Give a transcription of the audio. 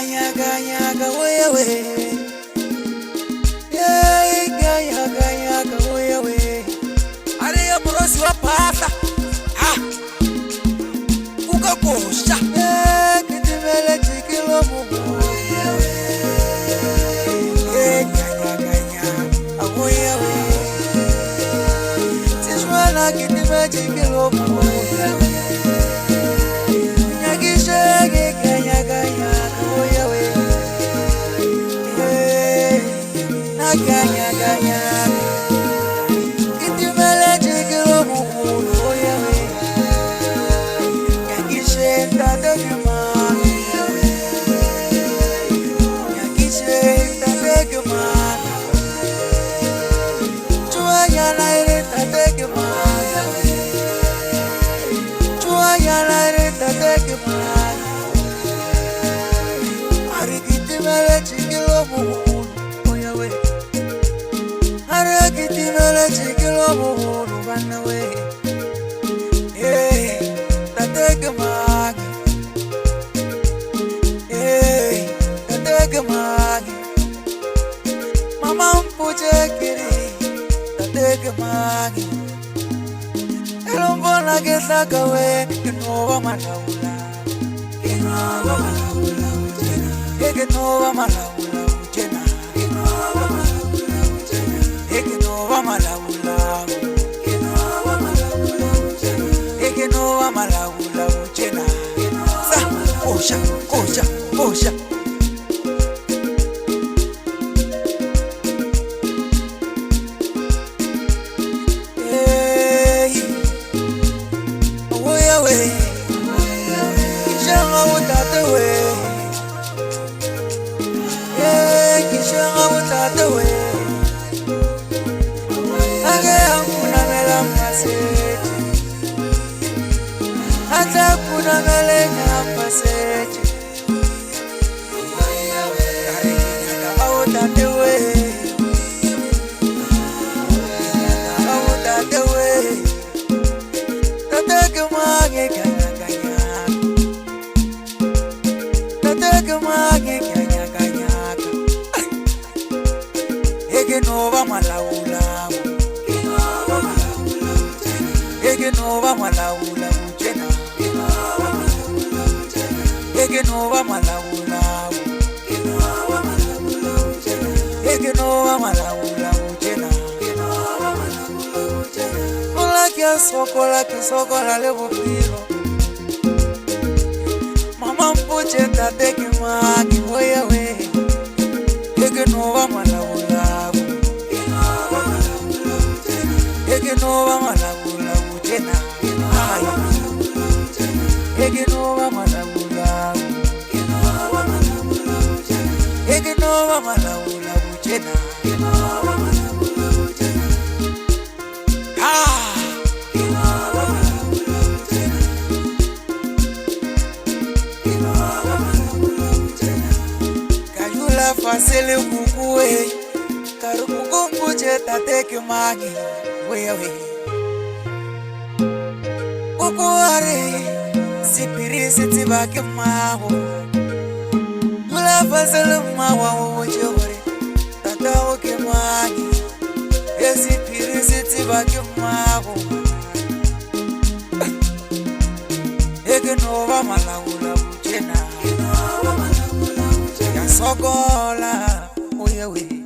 Ganyaga, wewe. Yeah, ganyaga, wewe. Are ya mrosi wa pata. Ah. Ukakosha. Yeah, kitimele chikilo mugu. Yeah, ganyaga, wewe. Tishwana kitimele chikilo mugu. Ganya, kitimele chikilo mugu, oyewe. Nyagishe tadegema, nyagishe tadegema. Chuanyana ire tadegema, chuanyana ire tadegema. Ari kitimele chikilo mugu, oyewe. Kitimele chikilo mugu banawe. Hey, tategemagi. Hey, tategemagi. Mama mpuje kiri, tategemagi. Elombona gesaka we, kinova malaula. Kinova malaula ujena. Kinova malaula ujena. Kinova malaula ujena. Ekenova malawula, ekenova malawula uchena. Sa, kosha. Hey, oyewe, kishanga utate we. Hey, kishanga utate we. Ata kuna melenya paseje. Ekenova malawula, ekenova malawula ujena. Ekenova malawula, ekenova malawula ujena. Ola kia sokola levo pilo. Mama mpuje tatekemagi wewe. Ekenova malawula, ekenova malawula ujena. Ekenova malawula, ekenova malawula ujena. Ah, kayula fasele kukuwe, karukukumbuje tatekemagi wewe. Kukuare sipirisi tibake maho. Mula fasele mawa ujore tatawo kemagi. Sipirisi tibake maho. Ekenova malawula ujena. Ya sokola oyewe.